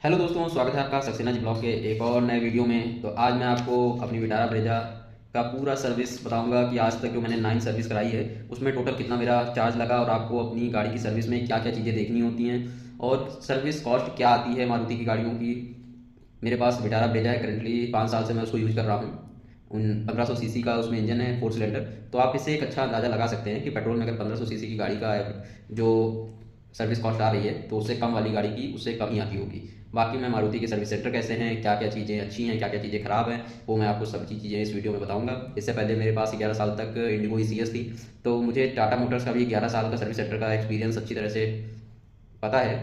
Hello दोस्तों, स्वागत है आपका सक्सेना जी ब्लॉग के एक और नए वीडियो में। तो आज मैं आपको अपनी विटारा ब्रेजा का पूरा सर्विस बताऊंगा कि आज तक जो मैंने 9 सर्विस कराई है उसमें टोटल कितना मेरा चार्ज लगा और आपको अपनी गाड़ी की सर्विस में क्या क्या चीज़ें देखनी होती हैं और सर्विस कॉस्ट क्या आती है मारुति की गाड़ियों की। मेरे पास विटारा ब्रेजा है, करेंटली 5 साल से मैं उसको यूज़ कर रहा हूँ। उन 1500 सीसी का उसमें इंजन है, 4 सिलेंडर। तो आप इससे एक अच्छा अंदाज़ा लगा सकते हैं कि पेट्रोल में अगर 1500 सीसी की गाड़ी का जो सर्विस कॉस्ट आ रही है तो उससे कम वाली गाड़ी की उससे कम ही आती होगी। बाकी मैं मारुति के सर्विस सेंटर कैसे हैं, क्या क्या चीज़ें अच्छी हैं, क्या क्या चीज़ें ख़राब हैं, वो मैं आपको सब चीज़ें इस वीडियो में बताऊंगा। इससे पहले मेरे पास 11 साल तक इंडिगो ECS थी, तो मुझे टाटा मोटर्स का भी 11 साल का सर्विस सेंटर का एक्सपीरियंस अच्छी तरह से पता है।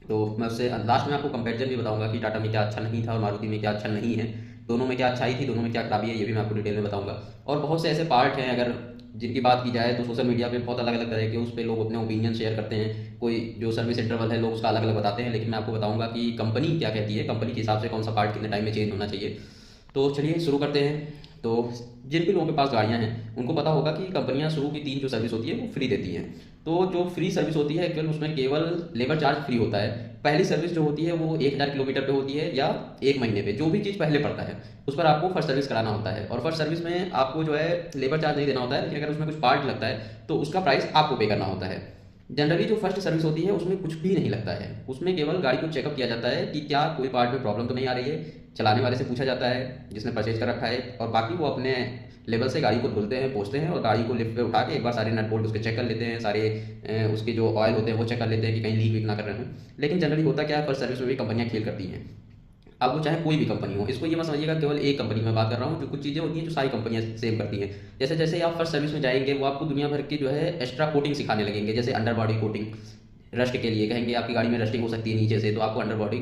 तो मैं उससे लास्ट में आपको कंपैरिजन भी बताऊंगा कि टाटा में क्या अच्छा नहीं था और मारुति में क्या अच्छा नहीं है, दोनों में क्या अच्छाई थी, दोनों में क्या खराबी है, ये भी मैं आपको डिटेल में बताऊंगा। और बहुत से ऐसे पार्ट हैं अगर जिनकी बात की जाए तो सोशल मीडिया पे बहुत अलग अलग तरह के उस पर लोग अपने ओपिनियन शेयर करते हैं। कोई जो सर्विस इंटरवल है लोग उसका अलग अलग बताते हैं, लेकिन मैं आपको बताऊंगा कि कंपनी क्या कहती है, कंपनी के हिसाब से कौन सा पार्ट कितने टाइम में चेंज होना चाहिए। तो चलिए शुरू करते हैं। तो जिन भी लोगों के पास गाड़ियां हैं उनको पता होगा कि कंपनियां शुरू की 3 जो सर्विस होती है वो फ्री देती हैं। तो जो फ्री सर्विस होती है केवल उसमें केवल लेबर चार्ज फ्री होता है। पहली सर्विस जो होती है वो 1000 किलोमीटर पे होती है या 1 महीने पे, जो भी चीज़ पहले पड़ता है उस पर आपको फर्स्ट सर्विस कराना होता है। और फर्स्ट सर्विस में आपको जो है लेबर चार्ज नहीं देना होता है, लेकिन अगर उसमें कुछ पार्ट लगता है तो उसका प्राइस आपको पे करना होता है। जनरली जो फर्स्ट सर्विस होती है उसमें कुछ भी नहीं लगता है, उसमें केवल गाड़ी को चेकअप किया जाता है कि क्या कोई पार्ट में प्रॉब्लम तो नहीं आ रही है। चलाने वाले से पूछा जाता है जिसने परचेज कर रखा है, और बाकी वो अपने लेवल से गाड़ी को धुलते हैं, पोंछते हैं और गाड़ी को लिफ्ट पे उठा के एक बार सारे नट बोल्ट उसके चेक कर लेते हैं, सारे उसके जो ऑयल होते हैं वो चेक कर लेते हैं कि कहीं लीक वीक ना कर रहे हैं। लेकिन जनरली होता क्या है, फर्स्ट सर्विस में भी कंपनियां खेल करती हैं। अब वो चाहे कोई भी कंपनी हो, इसको ये मत समझिएगा केवल एक कंपनी में बात कर रहा हूँ। जो कुछ चीज़ें होती हैं जो सारी कंपनियां सेम करती हैं। जैसे जैसे आप फर्स्ट सर्विस में जाएंगे वो आपको दुनिया भर की जो है एक्स्ट्रा कोटिंग सिखाने लगेंगे। जैसे अंडर बॉडी कोटिंग, रस्ट के लिए कहेंगे आपकी गाड़ी में रस्टिंग हो सकती है नीचे से, तो आपको अंडर बॉडी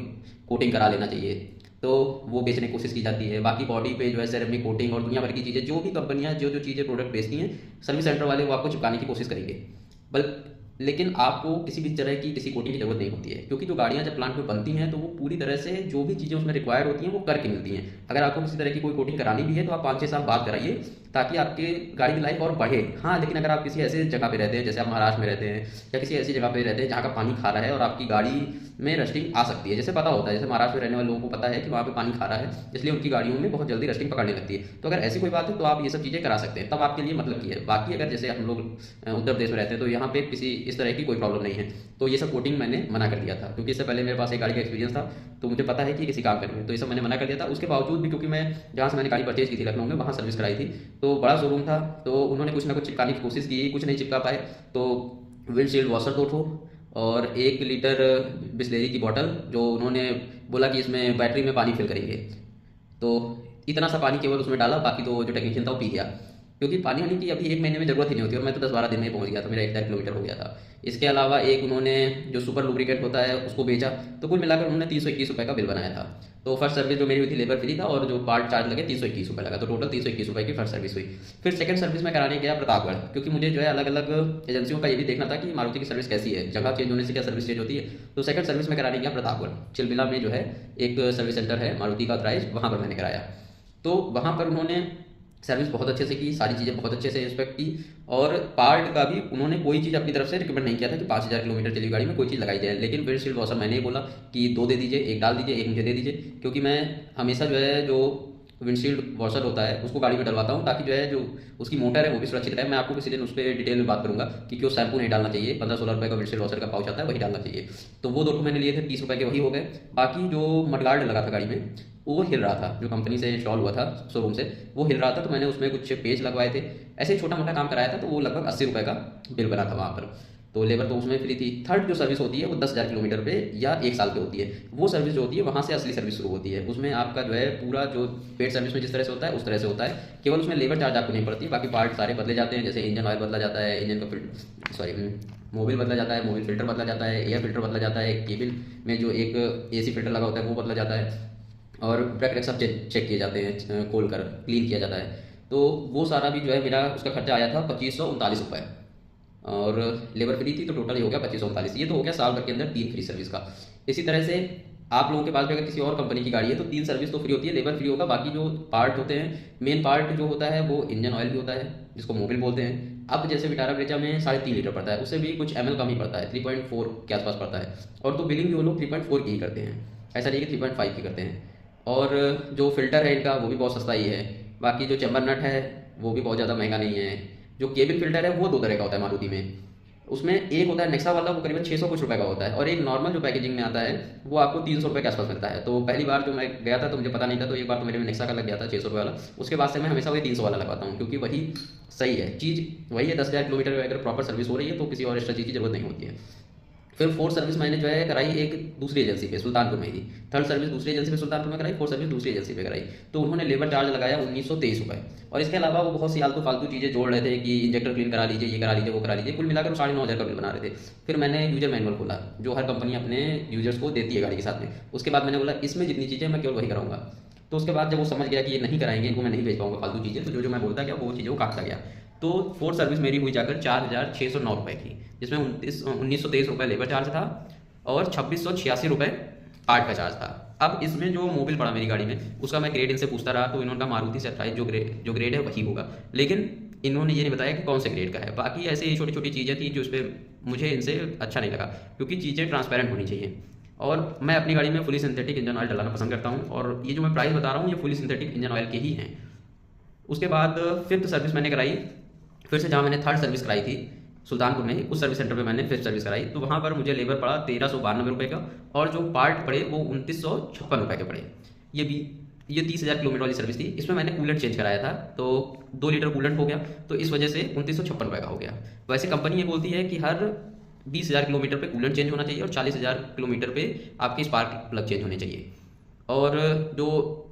कोटिंग करा लेना चाहिए। तो वो बेचने की कोशिश की जाती है। बाकी बॉडी पे जो है सेरेमिक कोटिंग और दुनिया भर की चीज़ें, जो भी कंपनियां जो जो चीज़ें प्रोडक्ट बेचती हैं सर्विस सेंटर वाले वो आपको चिपकाने की कोशिश करेंगे। बल लेकिन आपको किसी भी तरह की किसी कोटिंग की जरूरत नहीं होती है, क्योंकि जो गाड़ियां जब प्लांट में बनती हैं तो वो पूरी तरह से जो भी चीज़ें उसमें रिक्वायर्ड होती हैं वो करके मिलती हैं। अगर आपको किसी तरह की कोई कोटिंग करानी भी है तो आप 5-6 साल बाद कराइए, ताकि आपके गाड़ी की लाइफ और बढ़े। हाँ, लेकिन अगर आप किसी ऐसे जगह पे रहते हैं, जैसे आप महाराष्ट्र में रहते हैं या किसी ऐसी जगह पे रहते हैं जहाँ का पानी खारा है और आपकी गाड़ी में रस्टिंग आ सकती है, जैसे पता होता है, जैसे महाराष्ट्र में रहने वाले लोगों को पता है कि वहाँ पे पानी खारा है, इसलिए उनकी गाड़ियों में बहुत जल्दी रस्टिंग पकड़ने लगती है। तो अगर ऐसी कोई बात है तो आप ये सब चीज़ें करा सकते हैं, तब आपके लिए मतलब की है। बाकी अगर जैसे हम लोग उत्तर प्रदेश में रहते हैं तो यहाँ पे किसी इस तरह की कोई प्रॉब्लम नहीं है। तो ये सब कोटिंग मैंने मना कर दिया था, क्योंकि इससे पहले मेरे पास एक गाड़ी का एक्सपीरियंस था, तो मुझे पता है कि किसी काम करेंगे, तो ये सब मैंने मना कर दिया था। उसके बावजूद भी, क्योंकि मैं जहाँ से मैंने गाड़ी परचेज की थी लखनऊ में, वहाँ सर्विस कराई थी, तो बड़ा शोरूम था, तो उन्होंने कुछ ना कुछ चिपकाने की कोशिश की, कुछ नहीं चिपका पाए। तो विंडशील्ड वॉशर 2 ठो और 1 लीटर बिस्लेरी की बॉटल, जो उन्होंने बोला कि इसमें बैटरी में पानी फिल करेंगे, तो इतना सा पानी केवल उसमें डाला, बाकी तो जो टेक्नीशियन था वो पी गया। क्योंकि पानी आने की अभी 1 महीने में ज़रूरत ही नहीं होती, और मैं तो 10-12 दिन में पहुंच गया था, मेरा 1000 किलोमीटर हो गया था। इसके अलावा एक उन्होंने जो सुपर लुब्रिकेट होता है उसको बेचा, तो कुल मिलाकर उन्होंने 321 रुपये का बिल बनाया था। तो फर्स्ट सर्विस जो मेरी हुई थी लेबर फ्री था, और जो पार्ट चार्ज लगे 321 रुपये लगा, तो टोटल 321 रुपये की फर्स्ट सर्विस हुई। फिर सेकंड सर्विस में कराने गया प्रतापगढ़, क्योंकि मुझे जो है अलग अलग एजेंसियों का ये भी देखना था कि मारुति की सर्विस कैसी है, जगह चेंज होने से क्या सर्विस चेंज होती है। तो सेकंड सर्विस में कराने गया प्रतापगढ़, चिलबिला में जो है एक सर्विस सेंटर है मारुति का ऑथराइज, वहाँ पर मैंने कराया। तो वहाँ पर उन्होंने सर्विस बहुत अच्छे से की, सारी चीज़ें बहुत अच्छे से इंस्पेक्ट की, और पार्ट का भी उन्होंने कोई चीज़ अपनी तरफ से रिकमेंड नहीं किया था कि 5000 किलोमीटर चली गाड़ी में कोई चीज़ लगाई जाए। लेकिन विंडशील्ड वॉशर मैंने ही बोला कि 2 दे दीजिए, 1 डाल दीजिए, 1 मुझे दे दीजिए, क्योंकि मैं हमेशा जो है जो विंडशील्ड वॉशर होता है उसको गाड़ी में डलवाता हूँ, ताकि जो है जो उसकी मोटर है वो भी सुरक्षित रहे। मैं आपको किसी दिन उस पर डिटेल में बात करूंगा कि क्यों शैम्पू नहीं डालना चाहिए, 15-16 रुपये का विंडशील्ड वॉशर का पाउच आता है वही डालना चाहिए। तो वो 2 ठो मैंने लिए थे, 30 रुपये के वही हो गए। बाकी जो मडगार्ड लगा था गाड़ी में वो हिल रहा था, जो कंपनी से इंस्टॉल हुआ था शोरूम से, वो हिल रहा था, तो मैंने उसमें कुछ पेज लगवाए थे, ऐसे छोटा मोटा काम कराया था, तो वो लगभग 80 रुपये का बिल बना था वहाँ पर। तो लेबर तो उसमें फ्री थी। थर्ड जो सर्विस होती है वो 10,000 किलोमीटर पे या 1 साल पे होती है। वो सर्विस जो होती है वहाँ से असली सर्विस शुरू होती है। उसमें आपका जो है पूरा जो पेड सर्विस में जिस तरह से होता है उस तरह से होता है, केवल उसमें लेबर चार्ज आपको नहीं पड़ती, बाकी पार्ट सारे बदले जाते हैं। जैसे इंजन ऑयल बदला जाता है, इंजन का मोबिल बदला जाता है, मोबिल फिल्टर बदला जाता है, एयर फिल्टर बदला जाता है, केबिन में जो एक AC फिल्टर लगा होता है वो बदला जाता है, और ब्रेक रेक सब चेक किए जाते हैं, खोल कर क्लीन किया जाता है। तो वो सारा भी जो है मेरा उसका खर्चा आया था 2539 रुपये, और लेबर फ्री थी, तो टोटल ये हो गया 2539। ये तो हो गया साल भर के अंदर 3 फ्री सर्विस का। इसी तरह से आप लोगों के पास भी अगर किसी और कंपनी की गाड़ी है तो 3 सर्विस तो फ्री होती है, लेबर फ्री होगा। बाकी जो पार्ट होते हैं, मेन पार्ट जो होता है वो इंजन ऑयल भी होता है, जिसको मोबिल बोलते हैं। अब जैसे विटारा ब्रेजा में 3.5 लीटर पड़ता है, उससे भी कुछ ml कम ही पड़ता है, 3.4 के आसपास पड़ता है, और तो बिलिंग भी वो लोग 3.4 की ही करते हैं। ऐसा नहीं कि 3.5 की करते हैं। और जो फ़िल्टर है इनका वो भी बहुत सस्ता ही है। बाकी जो चैम्बर नट है वो भी बहुत ज़्यादा महंगा नहीं है। जो केबिन फ़िल्टर है वो दो तरह का होता है मारुति में। उसमें एक होता है नेक्सा वाला, वो करीबन 600 कुछ रुपए का होता है, और एक नॉर्मल जो पैकेजिंग में आता है वो आपको 300 रुपये के आसपास मिलता है। तो पहली बार जो मैं गया था तो मुझे पता नहीं था, तो एक बार तो मेरे में नेक्सा का लग गया था 600 रुपये वाला। उसके बाद से मैं हमेशा वही 300 वाला लगवाता हूँ, क्योंकि वही सही है, चीज़ वही है। 10,000 किलोमीटर अगर प्रॉपर सर्विस हो रही है तो किसी और एक्स्ट्रा चीज़ की जरूरत नहीं होती है। फिर फोर्थ सर्विस मैंने जो है कराई एक दूसरी एजेंसी पे, सुल्तानपुर में ही। थर्ड सर्विस दूसरी एजेंसी पे सुल्तानपुर में कराई, फोर्थ सर्विस दूसरी एजेंसी पे कराई। तो उन्होंने लेबर चार्ज लगाया 1923 रुपये। और इसके अलावा वो बहुत सी आलतू फालतू चीज़ें जोड़ रहे थे कि इंजेक्टर क्लीन करा लीजिए, ये करा लीजिए, वो करा लीजिए। कुल मिलाकर वो 9,500 का बिल बना रहे थे। फिर मैंने यूजर मैनुअल खोला, जो हर कंपनी अपने यूजर्स को देती है गाड़ी के साथ में। उसके बाद मैंने बोला इसमें जितनी चीज़ें मैं केवल वही कराऊंगा। तो उसके बाद जब वो समझ गया कि ये नहीं कराएंगे, इनको मैं नहीं भेज पाऊंगा फालतू चीज़ें, तो जो जो मैं बोलता गया वो चीज़ें वो काटता गया। तो फोर्थ सर्विस मेरी हुई जाकर 4,609 रुपये की, जिसमें 1923 रुपये लेबर चार्ज था और 2,686 रुपये पार्ट का चार्ज था। अब इसमें जो मोबिल पड़ा मेरी गाड़ी में, उसका मैं ग्रेड इनसे पूछता रहा, तो इन्होंने कहा मारुति से 28 जो ग्रेड है वही होगा, लेकिन इन्होंने ये नहीं बताया कि कौन से ग्रेड का है। बाकी ऐसे ही छोटी छोटी चीज़ें थी जो इस पर मुझे इनसे अच्छा नहीं लगा, क्योंकि चीज़ें ट्रांसपेरेंट होनी चाहिए। और मैं अपनी गाड़ी में फुली सिंथेटिक इंजन ऑयल डलाना पसंद करता हूँ, और ये जो मैं प्राइस बता रहा हूँ ये फुली सिंथेटिक इंजन ऑयल के ही हैं। उसके बाद फिफ्थ सर्विस मैंने कराई, फिर से जहाँ मैंने थर्ड सर्विस कराई थी सुल्तानपुर में ही, उस सर्विस सेंटर पे मैंने फिफ्थ सर्विस कराई। तो वहाँ पर मुझे लेबर पड़ा 1,392 रुपये का, और जो पार्ट पड़े वो 2,956 रुपये के पड़े। ये 30,000 किलोमीटर वाली सर्विस थी। इसमें मैंने कूलेंट चेंज कराया था, तो 2 लीटर कूलेंट हो गया, तो इस वजह से 2,956 रुपये का हो गया। वैसे कंपनी ये बोलती है कि हर 20,000 किलोमीटर पे कूलेंट चेंज होना चाहिए, और 40,000 किलोमीटर पे आपके स्पार्क प्लग चेंज होने चाहिए। और जो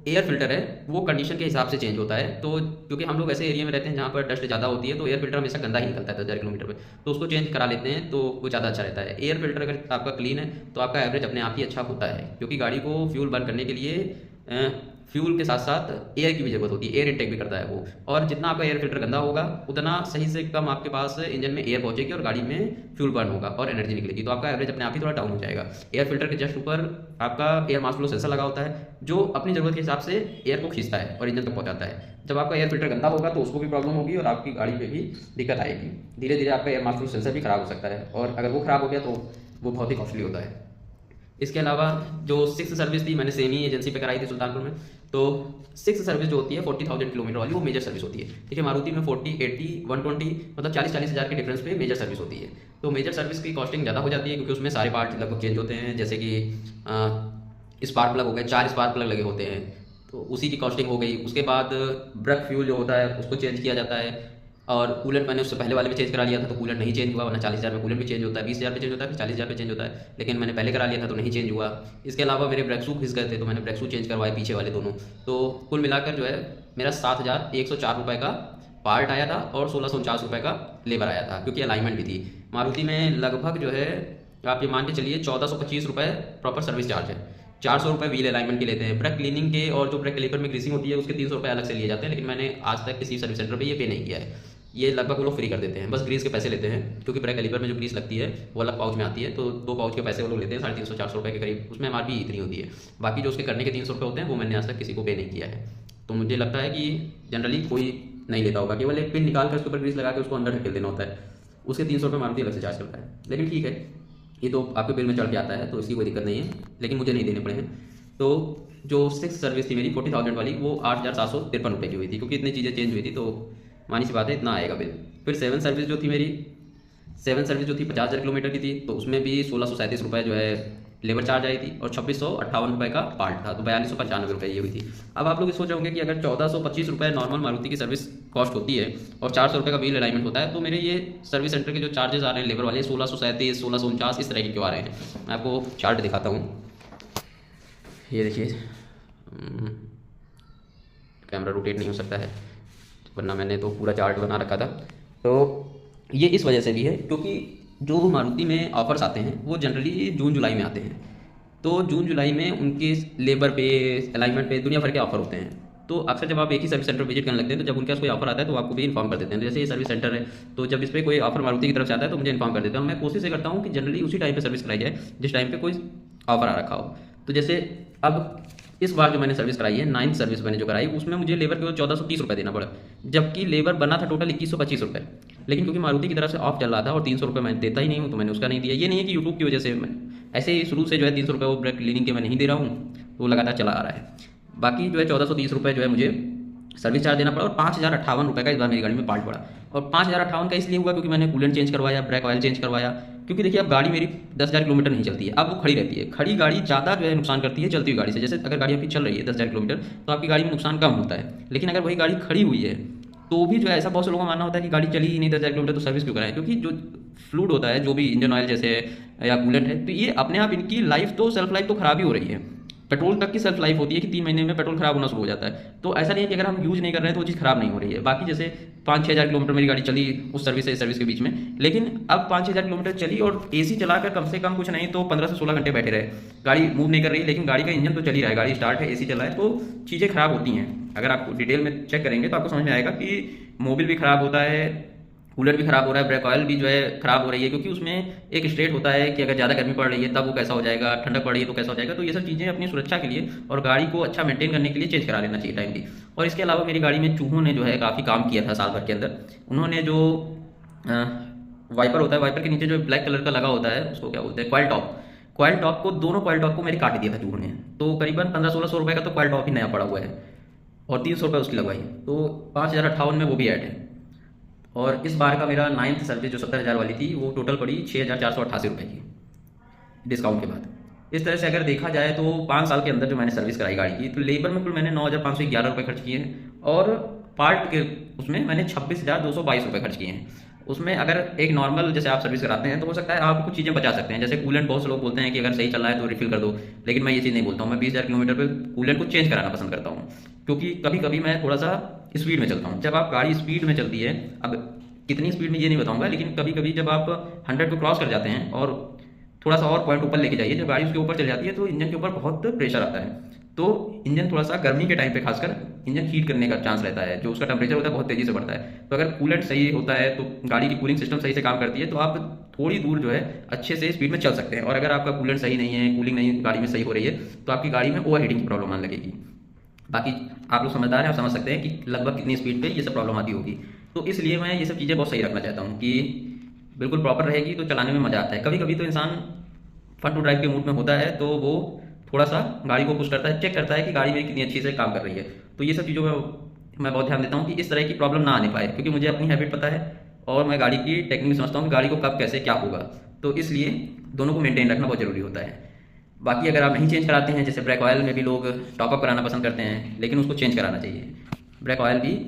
एयर फिल्टर है वो कंडीशन के हिसाब से चेंज होता है। तो क्योंकि हम लोग ऐसे एरिया में रहते हैं जहाँ पर डस्ट ज़्यादा होती है, तो एयर फिल्टर हमेशा गंदा ही निकलता है 10,000 किलोमीटर पे, तो उसको चेंज करा लेते हैं, तो वो ज़्यादा अच्छा रहता है। एयर फिल्टर अगर आपका क्लीन है तो आपका एवरेज अपने आप ही अच्छा होता है, क्योंकि गाड़ी को फ्यूल बर्न करने के लिए फ्यूल के साथ साथ एयर की भी जरूरत होती है, एयर इनटेक भी करता है वो। और जितना आपका एयर फिल्टर गंदा होगा उतना सही से कम आपके पास इंजन में एयर पहुंचेगी और गाड़ी में फ्यूल बर्न होगा और एनर्जी निकलेगी, तो आपका एवरेज अपने आप ही थोड़ा डाउन हो जाएगा। एयर फिल्टर के जस्ट ऊपर आपका एयर मास फ्लो सेंसर लगा होता है, जो अपनी ज़रूरत के हिसाब से एयर को खींचता है और इंजन तक पहुंचाता है। जब आपका एयर फिल्टर गंदा होगा तो उसको भी प्रॉब्लम होगी और आपकी गाड़ी पे भी दिक्कत आएगी। धीरे धीरे आपका एयर मास फ्लो सेंसर भी खराब हो सकता है, और अगर वो खराब हो गया तो वो बहुत ही कॉस्टली होता है। इसके अलावा जो सिक्स सर्विस थी मैंने सेम ही एजेंसी पे कराई थी सुल्तानपुर में। तो सिक्स सर्विस जो होती है 40,000 किलोमीटर वाली, वो मेजर सर्विस होती है। ठीक है, मारुति में 40, 80, 120 मतलब 40-40 हज़ार के डिफरेंस पे मेजर सर्विस होती है। तो मेजर सर्विस की कॉस्टिंग ज़्यादा हो जाती है, क्योंकि उसमें सारे पार्ट लगभग चेंज होते हैं। जैसे कि स्पार्क प्लग हो गए, 4 स्पार्क प्लग लगे होते हैं, तो उसी की कॉस्टिंग हो गई। उसके बाद ब्रेक फ्यूल जो होता है उसको चेंज किया जाता है, और कूलेंट मैंने उससे पहले वाले में चेंज करा लिया था, तो कूलेंट नहीं चेंज हुआ, वरना 40,000 में कूलेंट भी चेंज होता है, 20,000 पे चेंज होता है, फिर 40,000 पे चेंज होता है। लेकिन मैंने पहले करा लिया था तो नहीं चेंज हुआ। इसके अलावा मेरे ब्रेक शू घिस गए थे, तो मैंने ब्रेक शू चेंज करवाए पीछे वाले दोनों। तो कुल मिलाकर जो है मेरा 7,104 रुपये का पार्ट आया था और 1,649 रुपये का लेबर आया था, क्योंकि अलाइनमेंट भी थी। मारुति में लगभग जो है आप ये मान के चलिए 1,425 रुपये प्रॉपर सर्विस चार्ज है। 400 रुपये व्हील अलाइनमेंट के लेते हैं, ब्रेक क्लीनिंग के और जो ब्रेक कैलिपर में ग्रीसिंग होती है उसके 300 रुपये अलग से लिए जाते हैं। लेकिन मैंने आज तक किसी सर्विस सेंटर पे ये पे नहीं किया है। ये लगभग वो लोग फ्री कर देते हैं, बस ग्रीस के पैसे लेते हैं, क्योंकि ब्रेक कैलिपर में जो ग्रीस लगती है वो अलग पाउच में आती है, तो 2 पाउच के पैसे वो लोग लेते हैं 350-400 रुपये के करीब। उसमें MRP इतनी होती है। बाकी जो उसके करने के 300 रुपये होते हैं वो मैंने आज तक किसी को पे नहीं किया है। तो मुझे लगता है कि जनरली कोई नहीं लेता होगा, केवल एक पिन निकाल कर उसके ऊपर ग्रीस लगा के उसको अंदर ढकेल देना होता है, उसके 300 रुपये मारुति अलग से चार्ज करता है। लेकिन ठीक है, ये तो आपके बिल में चढ़ के आता है, तो इसकी कोई दिक्कत नहीं है, लेकिन मुझे नहीं देने पड़े हैं। तो जो सिक्स सर्विस थी मेरी 40,000 वाली, वो 8,753 रुपये की हुई थी, क्योंकि इतनी चीज़ें चेंज हुई थी, तो मानी सी बात है इतना आएगा बिल। फिर सेवन सर्विस जो थी मेरी, 50,000 किलोमीटर की थी, तो उसमें भी 1,637 रुपये जो है लेबर चार्ज आई थी, और 2,658 रुपये का पार्ट था, तो 4,295 रुपये ये हुई थी। अब आप लोग सोच रहे होंगे कि अगर 1,425 रुपये नॉर्मल मारुति की सर्विस कॉस्ट होती है और 400 रुपये का व्हील अलाइनमेंट होता है, तो मेरे ये सर्विस सेंटर के जो चार्जेस आ रहे हैं लेबर वाले 1,637, 1,649 इस तरह के क्यों आ रहे हैं। मैं आपको चार्ट दिखाता हूँ, ये देखिए। कैमरा रोटेट नहीं हो सकता है, वरना मैंने तो पूरा चार्ट बना रखा था। तो ये इस वजह से भी है क्योंकि जो मारुति में ऑफर्स आते हैं वो जनरली जून जुलाई में आते हैं। तो जून जुलाई में उनके लेबर पे, अलाइनमेंट पे दुनिया भर के ऑफर होते हैं। तो अक्सर जब आप एक ही सर्विस सेंटर विजिट करने लगते हैं, तो जब उनके पास कोई ऑफर आता है तो आपको भी इन्फॉर्म कर देते हैं। जैसे ये सर्विस सेंटर है, तो जब इस पर कोई ऑफर मारुति की तरफ से आता है तो मुझे इन्फॉर्म कर देते हैं। मैं कोशिश ये करता हूँ कि जनरली उसी टाइम पे सर्विस कराई जाए जिस टाइम पे कोई ऑफर आ रखा हो। तो जैसे अब इस बार जो मैंने सर्विस कराई है, 9th सर्विस मैंने जो कराई, उसमें मुझे लेबर केवल 1,430 रुपये देना पड़ा, जबकि लेबर बना था टोटल 2,125 रुपये। लेकिन क्योंकि मारुति की तरफ से ऑफ चल रहा था और 300 रुपये मैं देता ही नहीं हूँ तो मैंने उसका नहीं दिया। ये नहीं है कि यूट्यूब की वजह से ऐसे ही शुरू से जो है 300 रुपये वो ब्रेक क्लीनिंग के मैं नहीं दे रहा हूँ, तो लगातार चला आ रहा है। बाकी जो है 1430 रुपये जो है मुझे सर्विस चार्ज देना पड़ा और 5058 रुपये का इस बार मेरी गाड़ी में पार्ट पड़ा। और 5058 का इसलिए हुआ क्योंकि मैंने कूलेंट चेंज करवाया, ब्रेक ऑयल चेंज करवाया। क्योंकि देखिए अब गाड़ी मेरी 10,000 किलोमीटर नहीं चलती है, अब वो खड़ी रहती है। खड़ी गाड़ी ज़्यादा जो है नुकसान करती है चलती हुई गाड़ी से। जैसे अगर गाड़ी आपकी चल रही है 10,000 किलोमीटर तो आपकी गाड़ी में नुकसान कम होता है, लेकिन अगर वही गाड़ी खड़ी हुई है तो भी जो है ऐसा बहुत से लोगों का मानना होता है कि गाड़ी चली ही नहीं 10,000 किलोमीटर तो सर्विस क्यों कराएं। क्योंकि जो फ्लूइड होता है, जो भी इंजन ऑयल जैसे या कूलेंट है, तो ये अपने आप इनकी लाइफ तो सेल्फ लाइफ तो खराब ही हो रही है। पेट्रोल तक की सेल्फ लाइफ होती है कि 3 महीने में पेट्रोल खराब होना शुरू हो जाता है। तो ऐसा नहीं है कि अगर हम यूज़ नहीं कर रहे हैं तो वो चीज़ खराब नहीं हो रही है। बाकी जैसे 5-6 हज़ार किलोमीटर मेरी गाड़ी चली उस सर्विस से इस सर्विस के बीच में, लेकिन अब 5-6 हज़ार किलोमीटर चली और एसी चलाकर कम से कम कुछ नहीं तो 15 से 16 घंटे बैठे रहे, गाड़ी मूव नहीं कर रही, लेकिन गाड़ी का इंजन तो चल ही रहा है, गाड़ी स्टार्ट है, एसी चला है, तो चीज़ें खराब होती हैं। अगर आप डिटेल में चेक करेंगे तो आपको समझ में आएगा कि मोबिल भी खराब होता है, कूलर भी खराब हो रहा है, ब्रेक ऑयल भी जो है खराब हो रही है। क्योंकि उसमें एक स्टेट होता है कि अगर ज़्यादा गर्मी पड़ रही है तब वो कैसा हो जाएगा, ठंडक पड़ रही है तो कैसा हो जाएगा। तो ये सब चीज़ें अपनी सुरक्षा के लिए और गाड़ी को अच्छा मेंटेन करने के लिए चेंज करा लेना चाहिए टाइमली। और इसके अलावा मेरी गाड़ी में चूहों ने जो है काफ़ी काम किया था साल भर के अंदर। उन्होंने जो वाइपर होता है, वाइपर के नीचे जो ब्लैक कलर का लगा होता है उसको क्या बोलते हैं, कॉइल टॉप को, दोनों कॉइल टॉप को मेरे काट दिया था चूहों ने। तो करीबन 1500-1600 रुपये का तो कॉइल टॉप ही नया पड़ा हुआ है और 300 रुपये उसकी लगवाई, तो 5058 में वो भी ऐड है। और इस बार का मेरा 9th सर्विस जो 70,000 वाली थी वो टोटल पड़ी 6,488 रुपये की डिस्काउंट के बाद। इस तरह से अगर देखा जाए तो 5 साल के अंदर जो मैंने सर्विस कराई गाड़ी की, तो लेबर में कुल मैंने 9,511 रुपये खर्च किए हैं और पार्ट के उसमें मैंने 26,222 रुपये खर्च किए हैं। उसमें अगर एक नॉर्मल जैसे आप सर्विस कराते हैं तो हो सकता है आप कुछ चीज़ें बचा सकते हैं। जैसे कूलेंट, बहुत से लोग बोलते हैं कि अगर सही चल रहा है तो रिफिल कर दो, लेकिन मैं ये चीज़ नहीं बोलता हूँ। मैं 20,000 किलोमीटर पर कूलेंट को चेंज कराना पसंद करता हूँ, क्योंकि कभी कभी मैं थोड़ा सा स्पीड में चलता हूँ। जब आप गाड़ी स्पीड में चलती है, अब कितनी स्पीड में ये नहीं बताऊंगा, लेकिन कभी कभी जब आप 100 को क्रॉस कर जाते हैं और थोड़ा सा और पॉइंट ऊपर लेके जाइए, जब गाड़ी उसके ऊपर चल जाती है तो इंजन के ऊपर बहुत प्रेशर आता है। तो इंजन थोड़ा सा गर्मी के टाइम पे खासकर इंजन हीट करने का चांस रहता है, जो उसका टेम्परेचर होता है बहुत तेज़ी से बढ़ता है। तो अगर कूलेंट सही होता है तो गाड़ी की कूलिंग सिस्टम सही से काम करती है तो आप थोड़ी दूर जो है अच्छे से स्पीड में चल सकते हैं। और अगर आपका कूलेंट सही नहीं है, कूलिंग नहीं गाड़ी में सही हो रही है, तो आपकी गाड़ी में ओवर हीटिंग की प्रॉब्लम आने लगेगी। बाकी आप लोग समझदार हैं, आप समझ सकते हैं कि लगभग कितनी स्पीड पे ये सब प्रॉब्लम आती होगी। तो इसलिए मैं ये सब चीज़ें बहुत सही रखना चाहता हूँ कि बिल्कुल प्रॉपर रहेगी तो चलाने में मज़ा आता है। कभी कभी तो इंसान फन टू ड्राइव के मूड में होता है तो वो थोड़ा सा गाड़ी को पुश करता है, चेक करता है कि गाड़ी मेरी कितनी अच्छी से काम कर रही है। तो ये सब चीज़ों में मैं बहुत ध्यान देता हूँ कि इस तरह की प्रॉब्लम ना आने पाए, क्योंकि मुझे अपनी हैबिट पता है और मैं गाड़ी की टेक्निक समझता हूँ कि गाड़ी को कब कैसे क्या होगा। तो इसलिए दोनों को मेंटेन रखना बहुत ज़रूरी होता है। बाकी अगर आप नहीं चेंज कराते हैं, जैसे ब्रेक ऑयल में भी लोग टॉपअप कराना पसंद करते हैं, लेकिन उसको चेंज कराना चाहिए। ब्रेक ऑयल भी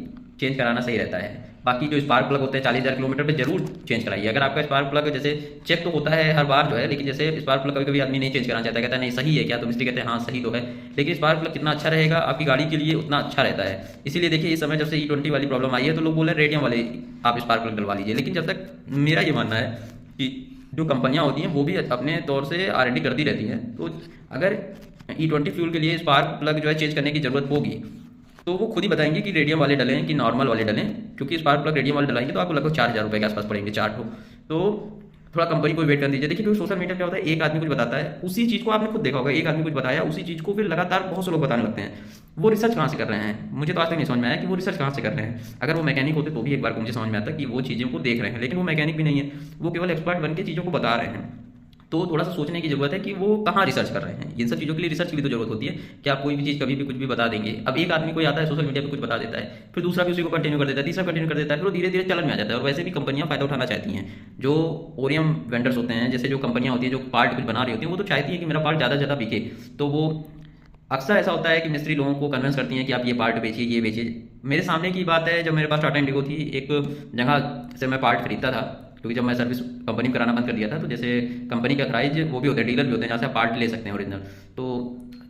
चेंज कराना सही रहता है। बाकी जो स्पार्क प्लग होते हैं 40,000 किलोमीटर पे जरूर चेंज कराइए। अगर आपका स्पार्क प्लग जैसे चेक तो होता है हर बार जो है, लेकिन जैसे स्पार्क प्लग कभी कभी आदमी नहीं चेंज कराना चाहता है, कहता है नहीं सही है क्या, तो मिस्त्री कहते हैं हाँ सही तो है, लेकिन स्पार्क प्लग कितना अच्छा रहेगा आपकी गाड़ी के लिए उतना अच्छा रहता है। इसीलिए देखिए इस समय जब से E20 वाली प्रॉब्लम आई है तो लोग बोल रहे हैं रेडियम वाले आप स्पार्क प्लग डलवा लीजिए। लेकिन जब तक मेरा ये मानना है कि जो कंपनियां होती हैं वो भी अपने तौर से R&D करती रहती हैं, तो अगर E20 फ्यूल के लिए स्पार्क प्लग जो है चेंज करने की ज़रूरत होगी तो वो खुद ही बताएंगे कि रेडियम वाले डलें कि नॉर्मल वाले डलें। क्योंकि स्पार्क प्लग रेडियम वाले डलाएंगे तो आपको लगभग 4,000 रुपये के आसपास पड़ेंगे 4 ठो। तो थोड़ा कंपनी को वेट कर दीजिए। देखिए क्योंकि सोशल मीडिया क्या होता है, एक आदमी कुछ बताता है, उसी चीज़ को आपने खुद देखा होगा, एक आदमी कुछ बताया उसी चीज़ को फिर लगातार बहुत से लोग बताने लगते हैं। वो रिसर्च कहाँ से कर रहे हैं, मुझे तो आज तक नहीं समझ में आया कि वो रिसर्च कहाँ से कर रहे हैं। अगर वो मैकेनिक होते तो भी एक बार को मुझे समझ में आता कि वो चीज़ों को देख रहे हैं, लेकिन वो मैकेनिक भी नहीं है, वो केवल एक्सपर्ट बन के चीज़ों को बता रहे हैं। तो थोड़ा सा सोचने की जरूरत है कि वो कहाँ रिसर्च कर रहे हैं। इन सब चीज़ों के लिए रिसर्च की भी तो जरूरत होती है कि आप कोई भी चीज़ कभी भी कुछ भी बता देंगे। अब एक आदमी कोई आता है सोशल मीडिया पे कुछ बता देता है, फिर दूसरा भी उसी को कंटिन्यू कर देता है, तीसरा कंटिन्यू कर देता है, फिर वो धीरे धीरे चलन में आ जाता है। और वैसे भी कंपनियां फायदा उठाना चाहती हैं। जो ओरियम वेंडर्स होते हैं, जैसे जो कंपनियां होती हैं जो पार्ट कुछ बना रही होती हैं, वो तो चाहती है कि मेरा पार्ट ज़्यादा से ज़्यादा बिके। तो वो अक्सर ऐसा होता है कि मिस्त्री लोगों को कन्विंस करती हैं कि आप ये पार्ट बेचिए, ये बेचिए। मेरे सामने की बात है, जब मेरे पास टाटा इंडिगो थी, एक जगह से मैं पार्ट खरीदता था, क्योंकि जब मैं सर्विस कंपनी में कराना बंद कर दिया था, तो जैसे कंपनी का प्राइस वो भी होते हैं, डीलर भी होते हैं, जहाँ से आप पार्ट ले सकते हैं ओरिजिनल। तो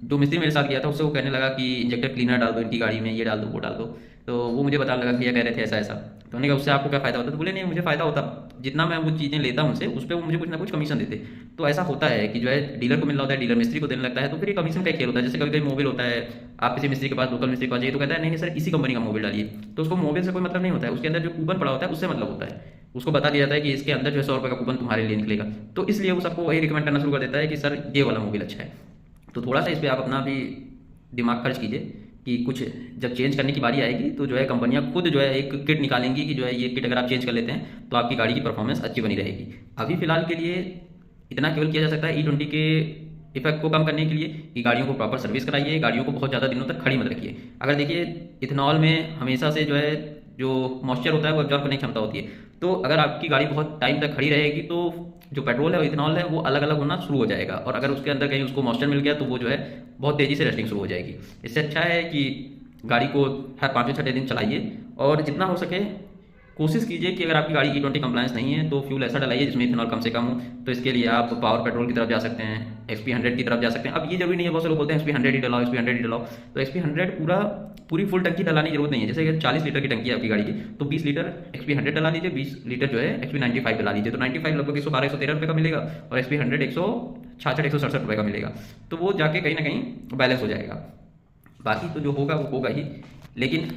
जो मिस्त्री मेरे साथ गया था उससे वो कहने लगा कि इंजेक्टर क्लीनर डाल दो इनकी गाड़ी में, ये डाल दो वो डाल दो। तो वो मुझे बताने लगा कि ये कह रहे थे ऐसा ऐसा। तो उन्होंने कहा उससे आपको क्या फ़ायदा होता है, तो बोले नहीं मुझे फ़ायदा होता, जितना मैं वो चीज़ें लेता हूँ उनसे, उस पर वो मुझे कुछ ना कुछ कमीशन देते। तो ऐसा होता है कि जो है डीलर को मिल रहा होता है, डीलर मिस्त्री को देने लगता है, तो फिर ये कमीशन का खेल होता है। जैसे कभी कभी मोबाइल होता है, आप किसी मिस्त्री के पास, लोकल मिस्त्री के पास जाइए तो कहता है नहीं नहीं सर इसी कंपनी का मोबाइल डालिए, तो उसको मोबाइल से कोई मतलब नहीं होता है, उसके अंदर जो कूपन पड़ा होता है उससे मतलब होता है। उसको बता दिया जाता है कि इसके अंदर जो है 100 रुपये का कूपन तुम्हारे लिए निकलेगा, तो इसलिए वो सबको वही रिकमेंड करना शुरू कर देता है कि सर ये वाला मोबाइल अच्छा है। तो थोड़ा सा इस पर आप अपना भी दिमाग खर्च कीजिए कि कुछ जब चेंज करने की बारी आएगी तो जो है कंपनियां खुद जो है एक किट निकालेंगी कि जो है ये किट अगर आप चेंज कर लेते हैं तो आपकी गाड़ी की परफॉर्मेंस अच्छी बनी रहेगी। अभी फिलहाल के लिए इतना केवल किया जा सकता है E20 के इफेक्ट को कम करने के लिए कि गाड़ियों को प्रॉपर सर्विस कराइए, गाड़ियों को बहुत ज़्यादा दिनों तक खड़ी मत रखिए। अगर देखिए इथेनॉल में हमेशा से जो है जो मॉइस्चर होता है वो एब्जॉर्ब करने की क्षमता होती है, तो अगर आपकी गाड़ी बहुत टाइम तक खड़ी रहेगी तो जो पेट्रोल है और इथेनॉल है वो अलग अलग होना शुरू हो जाएगा, और अगर उसके अंदर कहीं उसको मॉइस्चर मिल गया तो वो जो है बहुत तेज़ी से रस्टिंग शुरू हो जाएगी। इससे अच्छा है कि गाड़ी को हर 5वें-6वें दिन चलाइए, और जितना हो सके कोशिश कीजिए कि अगर आपकी गाड़ी E20 कंप्लायंस नहीं है तो फ्यूल ऐसा डलाइए जिसमें इथेनॉल कम से कम हो। तो इसके लिए आप पावर पेट्रोल की तरफ जा सकते हैं, XP100 की तरफ जा सकते हैं। अब ये जरूरी नहीं है, बहुत से लोग बोलते हैं XP100 ही डलाओ, XP100 ही डलाओ। तो XP100 पूरी फुल टंकी डलाने की जरूरत नहीं है। जैसे अगर 40 लीटर की टंकी है आपकी गाड़ी की तो 20 लीटर XP100 डला लीजिए, 20 लीटर जो है XP95 डला लीजिए। तो 95 लगभग 112-113 रुपये का मिलेगा और XP100 166-167 रुपये का मिलेगा। तो वो जाके कहीं ना कहीं बैलेंस हो जाएगा। बाकी तो जो होगा वो होगा ही, लेकिन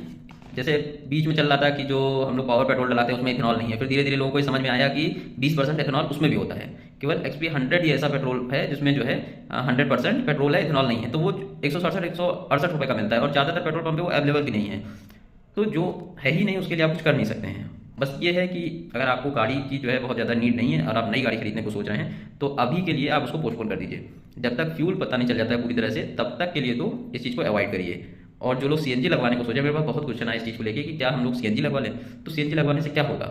जैसे बीच में चल रहा था कि जो हम लोग पावर पेट्रोल डलाते हैं उसमें इथेनॉल नहीं है, फिर धीरे धीरे लोगों को समझ में आया कि 20% इथेनॉल उसमें भी होता है। केवल XP100 ही ऐसा पेट्रोल है जिसमें जो है 100% पेट्रोल है, इथेनॉल नहीं है। तो वो 167-168 रुपये का मिलता है और ज़्यादातर पेट्रोल पंप पे वो अवेलेबल भी नहीं है। तो जो है ही नहीं उसके लिए आप कुछ कर नहीं सकते हैं। बस ये है कि अगर आपको गाड़ी की जो है बहुत ज़्यादा नीड नहीं है और आप नई गाड़ी खरीदने को सोच रहे हैं तो अभी के लिए आप उसको पोस्टपोन कर दीजिए। जब तक फ्यूल पता नहीं चल जाता है पूरी तरह से तब तक के लिए तो इस चीज़ को अवॉइड करिए। और जो लोग CNG लगवाने को सोचे, मेरे पास बहुत क्वेश्चन आए इस चीज़ को लेके कि क्या हम लोग CNG लगवा लें। तो CNG लगवाने से क्या होगा,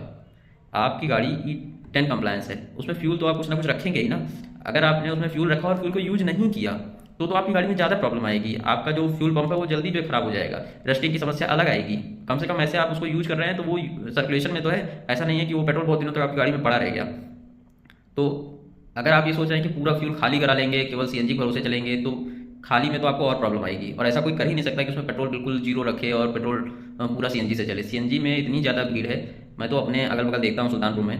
आपकी गाड़ी E10 कंप्लायंस है, उसमें फ्यूल तो आप कुछ ना कुछ रखेंगे ही ना। अगर आपने उसमें फ्यूल रखा और फ्यूल को यूज नहीं किया तो आपकी गाड़ी में ज़्यादा प्रॉब्लम आएगी। आपका जो फ्यूल पंप है वो जल्दी जो खराब हो जाएगा, रस्टिंग की समस्या अलग आएगी। कम से कम ऐसे आप उसको यूज कर रहे हैं तो वो सर्कुलेशन में तो है, ऐसा नहीं है कि वो पेट्रोल बहुत दिनों तक आपकी गाड़ी में पड़ा रह गया। तो अगर आप ये सोच रहे हैं कि पूरा फ्यूल खाली करा लेंगे, केवल CNG भरोसे चलेंगे, तो खाली में तो आपको और प्रॉब्लम आएगी। और ऐसा कोई कर ही नहीं सकता कि उसमें पेट्रोल बिल्कुल जीरो रखे और पेट्रोल पूरा CNG से चले। CNG में इतनी ज़्यादा भीड़ है, मैं तो अपने अगल बगल देखता हूँ सुल्तानपुर में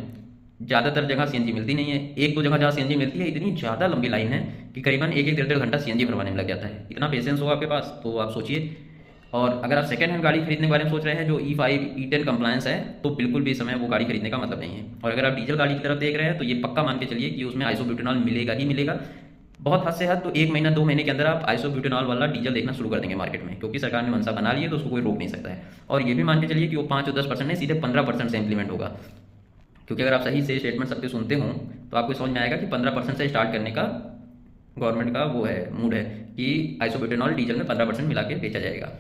ज़्यादातर जगह CNG मिलती नहीं है। एक दो जगह जहाँ CNG मिलती है इतनी ज़्यादा लंबी लाइन है कि करीबन 1-1 डेढ़ घंटा CNG भरवाने में लग जाता है। इतना पेशेंस हो आपके पास तो आप सोचिए। और अगर आप सेकंड हैंड गाड़ी खरीदने के बारे में सोच रहे हैं जो E5 E10 कंप्लायंस है तो बिल्कुल भी इस समय वो गाड़ी खरीदने का मतलब नहीं है। और अगर आप डीजल गाड़ी की तरफ देख रहे हैं तो ये पक्का मान के चलिए कि उसमें आइसोब्यूटेनॉल मिलेगा ही मिलेगा। बहुत हद से हद तो 1 महीना 2 महीने के अंदर आप आइसोब्यूटेनॉल वाला डीजल देखना शुरू कर देंगे मार्केट में, क्योंकि सरकार ने मंशा बना ली है तो उसको कोई रोक नहीं सकता है। और ये भी मान के चलिए कि वो 5 और 10% नहीं, सीधे 15% से इंप्लीमेंट होगा। क्योंकि अगर आप सही से स्टेटमेंट सबके सुनते हों तो आपको समझ में आएगा कि 15% से स्टार्ट करने का गवर्नमेंट का वो है, मूड है कि आइसोब्यूटेनॉल डीजल में 15% मिला के बेचा जाएगा।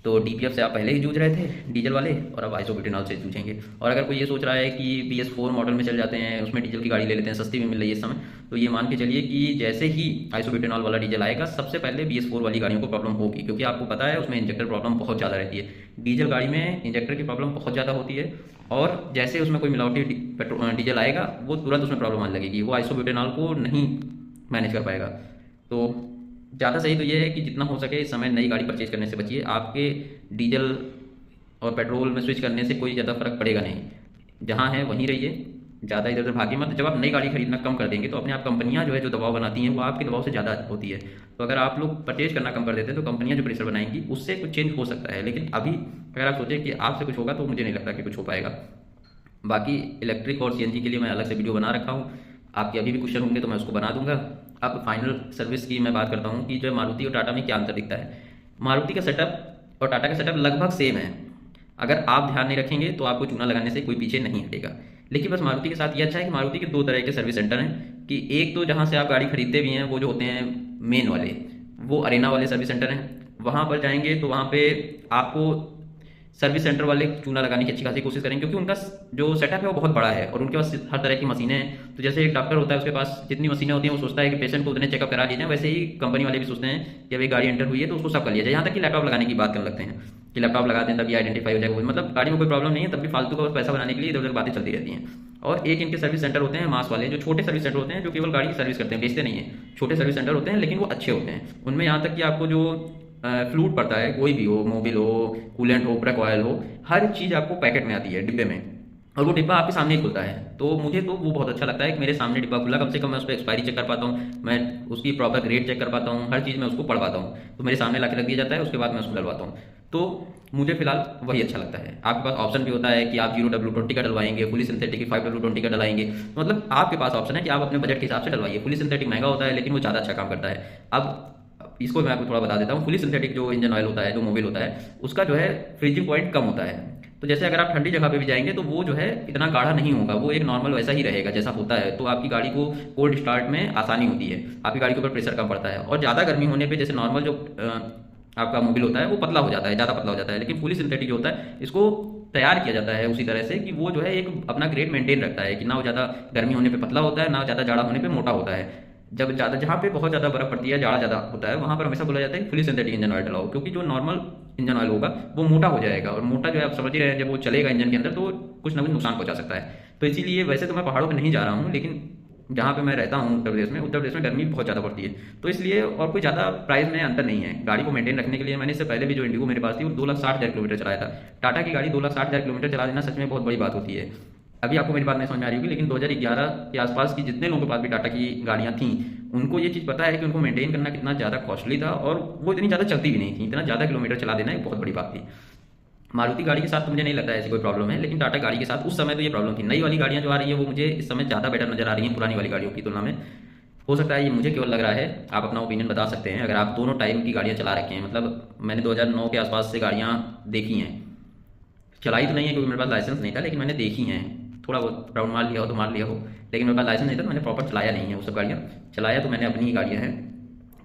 तो DPF से आप पहले ही जूझ रहे थे डीजल वाले, और अब आइसोब्यूटेनॉल से जूझेंगे। और अगर कोई ये सोच रहा है कि BS4 मॉडल में चल जाते हैं, उसमें डीजल की गाड़ी ले लेते हैं, सस्ती भी मिल रही है इस समय, तो ये मान के चलिए कि जैसे ही आइसोब्यूटेनॉल वाला डीजल आएगा सबसे पहले BS4 वाली गाड़ियों को प्रॉब्लम होगी, क्योंकि आपको पता है उसमें इंजेक्टर प्रॉब्लम बहुत ज़्यादा रहती है। डीजल गाड़ी में इंजेक्टर की प्रॉब्लम बहुत ज़्यादा होती है, और जैसे उसमें कोई मिलावटी डीजल आएगा वो तुरंत उसमें प्रॉब्लम आने लगेगी, वो आइसोब्यूटेनॉल को नहीं मैनेज कर पाएगा। तो ज़्यादा सही तो ये है कि जितना हो सके इस समय नई गाड़ी परचेज करने से बचिए। आपके डीजल और पेट्रोल में स्विच करने से कोई ज़्यादा फर्क पड़ेगा नहीं, जहाँ है वहीं रहिए, ज़्यादा इधर उधर भागिए मत। जब आप नई गाड़ी खरीदना कम कर देंगे तो अपने आप कंपनियां जो है जो दबाव बनाती हैं वो आपके दबाव से ज़्यादा होती है। तो अगर आप लोग परचेज करना कम कर देते हैं तो कंपनियां जो प्रेशर बनाएंगी उससे कुछ चेंज हो सकता है। लेकिन अभी अगर आप सोचें कि आपसे कुछ होगा तो मुझे नहीं लगता कि कुछ हो पाएगा। बाकी इलेक्ट्रिक और CNG के लिए मैं अलग से वीडियो बना रखा हूँ, आपके अभी भी क्वेश्चन होंगे तो मैं उसको बना दूंगा। अब फाइनल सर्विस की मैं बात करता हूँ कि जो मारुति और टाटा में क्या अंतर दिखता है। मारुति का सेटअप और टाटा का सेटअप लगभग सेम है, अगर आप ध्यान नहीं रखेंगे तो आपको चूना लगाने से कोई पीछे नहीं हटेगा। लेकिन बस मारुति के साथ ये अच्छा है कि मारुति के 2 तरह के सर्विस सेंटर हैं, कि एक तो जहाँ से आप गाड़ी खरीदते भी हैं वो जो होते हैं मेन वाले, वो अरेना वाले सर्विस सेंटर हैं। वहाँ पर जाएंगे तो वहाँ पे आपको सर्विस सेंटर वाले चूना लगाने की अच्छी खासी कोशिश करेंगे, क्योंकि उनका जो सेटअप है वो बहुत बड़ा है और उनके पास हर तरह की मशीनें हैं। तो जैसे एक डॉक्टर होता है उसके पास जितनी मशीनें होती हैं वो सोचता है कि पेशेंट को उतने चेकअप करा लीजिए, वैसे ही कंपनी वाले भी सोचते हैं कि अभी गाड़ी एंटर हुई है तो उसको सब कर लिया जाए। यहाँ तक कि लैपटॉप लगाने की बात करने लगते हैं कि लैपटॉप लगा दें तभी आइडेंटिफाई हो जाएगा, मतलब गाड़ी में कोई प्रॉब्लम नहीं है तब भी फालतू का पैसा बनाने के लिए इधर उधर बातें चलती रहती हैं। और एक इनके सर्विस सेंटर होते हैं मास वाले, जो छोटे सर्विस सेंटर होते हैं जो केवल गाड़ी की सर्विस करते हैं, बेचते नहीं है। छोटे सर्विस सेंटर होते हैं लेकिन वो अच्छे होते हैं। उनमें यहाँ तक कि आपको जो फ्लूइड पड़ता है, कोई भी हो, मोबिल हो, कूलेंट हो, ब्रेक ऑयल हो, हर चीज़ आपको पैकेट में आती है डिब्बे में, और वो डिब्बा आपके सामने ही खुलता है। तो मुझे तो वो बहुत अच्छा लगता है कि मेरे सामने डिब्बा खुला, कम से कम मैं उस पर एक्सपायरी चेक कर पाता हूँ, मैं उसकी प्रॉपर ग्रेड चेक कर पाता हूँ, हर चीज़ मैं उसको पढ़ पाता हूँ। तो मेरे सामने ला के रख दिया जाता है, उसके बाद मैं उसको डलवाता हूँ। तो मुझे फिलहाल वही अच्छा लगता है। आपके पास ऑप्शन भी होता है कि आप 0W20 का डलवाएंगे, फुली सिंथेटिक 5W20 का डलाएंगे, मतलब आपके पास ऑप्शन है कि आप अपने बजट के हिसाब से डलवाइए। फुली सिंथेटिक महंगा होता है लेकिन वो ज़्यादा अच्छा काम करता है। अब इसको मैं आपको थोड़ा बता देता हूँ। फुली सिंथेटिक जो इंजन ऑयल होता है, जो मोबिल होता है, उसका जो है फ्रीजिंग पॉइंट कम होता है। तो जैसे अगर आप ठंडी जगह पे भी जाएंगे तो वो जो है इतना गाढ़ा नहीं होगा, वो एक नॉर्मल वैसा ही रहेगा जैसा होता है। तो आपकी गाड़ी को कोल्ड स्टार्ट में आसानी होती है, आपकी गाड़ी के ऊपर प्रेशर कम पड़ता है। और ज़्यादा गर्मी होने पे जैसे नॉर्मल जो आपका मोबिल होता है वो पतला हो जाता है, ज़्यादा पतला हो जाता है। लेकिन फुली सिंथेटिक जो होता है, इसको तैयार किया जाता है उसी तरह से कि वो जो है एक अपना ग्रेड मेंटेन रखता है, कि ना वो ज़्यादा गर्मी होने पे पतला होता है, ना ज़्यादा जाड़ा होने पे मोटा होता है। जब ज़्यादा जहाँ पे बहुत ज़्यादा बर्फ पड़ती है, जाड़ा ज़्यादा होता है, वहाँ पर हमेशा बोला जाता है फुली सिंथेटिक इंजन ऑयल डलाओ, क्योंकि जो नॉर्मल इंजन ऑयल होगा वो मोटा हो जाएगा, और मोटा जो है आप समझ ही रहे हैं, जब वो चलेगा इंजन के अंदर तो कुछ ना कुछ नुकसान पहुंचा सकता है। तो इसीलिए वैसे तो मैं पहाड़ों पर नहीं जा रहा हूँ, लेकिन जहाँ पे मैं रहता हूँ उत्तर प्रदेश में गर्मी बहुत ज़्यादा पड़ती है, तो इसलिए और कोई ज़्यादा प्राइस में अंतर नहीं है। गाड़ी को मेंटेन रखने के लिए मैंने इससे पहले भी जो इंडिगो मेरे पास थी वो 2,60,000 किलोमीटर चलाया था। टाटा की गाड़ी 2,60,000 किलोमीटर चला देना सच में बहुत बड़ी बात होती है। अभी आपको मेरी बात नहीं समझ में आ रही होगी, लेकिन 2011 के आसपास की जितने लोगों के पास भी टाटा की गाड़ियाँ थीं, उनको ये चीज़ पता है कि उनको मेंटेन करना कितना ज़्यादा कॉस्टली था, और वो इतनी ज़्यादा चलती भी नहीं थी। इतना ज़्यादा किलोमीटर चला देना एक बहुत बड़ी बात थी। मारुति गाड़ी के साथ तो मुझे नहीं लगता ऐसी कोई प्रॉब्लम है, लेकिन टाटा गाड़ी के साथ उस समय तो ये प्रॉब्लम थी। नई वाली गाड़ियाँ जो आ रही हैं वो मुझे इस समय ज़्यादा बेटर नज़र आ रही हैं पुरानी वाली गाड़ियों की तुलना में। हो सकता है ये मुझे केवल लग रहा है, आप अपना ओपिनियन बता सकते हैं अगर आप दोनों टाइम की गाड़ियाँ चला रखे हैं। मतलब मैंने 2009 के आसपास से गाड़ियाँ देखी हैं, चलाई तो नहीं है क्योंकि मेरे पास लाइसेंस नहीं था, लेकिन मैंने देखी हैं। थोड़ा बहुत राउंड मार लिया हो तो मार लिया हो, लेकिन मेरे पास लाइसेंस नहीं था तो मैंने प्रॉपर चलाया नहीं है वो सब गाड़ियाँ। चलाया तो मैंने अपनी ही गाड़ियाँ हैं,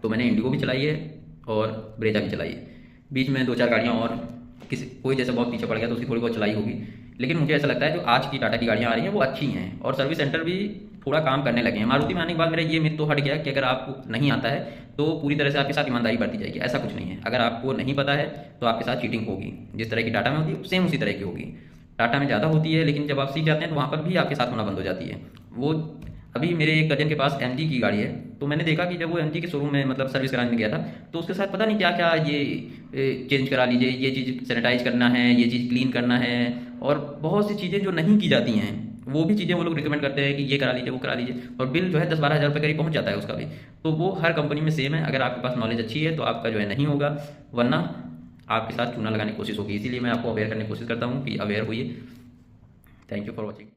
तो मैंने इंडिगो भी चलाई है और ब्रेजा भी चलाई है। बीच में 2-4 गाड़ियाँ और किसी कोई जैसे बहुत पीछे पड़ गया तो उसकी थोड़ी बहुत चलाई होगी। लेकिन मुझे ऐसा लगता है जो आज की टाटा की गाड़ियाँ आ रही हैं वो अच्छी हैं, और सर्विस सेंटर भी थोड़ा काम करने लगे हैं। मारुति में आने के बाद मेरा ये मिथ तो हट गया कि अगर आपको नहीं आता है तो पूरी तरह से आपके साथ ईमानदारी बरती जाएगी। ऐसा कुछ नहीं है। अगर आपको नहीं पता है तो आपके साथ चीटिंग होगी, जिस तरह की टाटा में होती है सेम उसी तरह की होगी। टाटा में ज़्यादा होती है, लेकिन जब आप सीख जाते हैं तो वहाँ पर भी आपके साथ होना बंद हो जाती है। वो अभी मेरे एक कजन के पास MG की गाड़ी है, तो मैंने देखा कि जब वो MG के शोरूम में मतलब सर्विस कराने गया था तो उसके साथ पता नहीं क्या क्या ये चेंज करा लीजिए, ये चीज़ सैनिटाइज करना है, ये चीज़ क्लीन करना है, और बहुत सी चीज़ें जो नहीं की जाती हैं वो भी चीज़ें वो लोग रिकमेंड करते हैं कि ये करा लीजिए, वो करा लीजिए, और बिल जो है 10-12 हज़ार रुपये करीब पहुँच जाता है उसका भी। तो वो हर कंपनी में सेम है। अगर आपके पास नॉलेज अच्छी है तो आपका जो है नहीं होगा, वरना आपके साथ चूना लगाने की कोशिश होगी। इसीलिए मैं आपको अवेयर करने की कोशिश करता हूँ कि अवेयर होइए। Thank you for watching.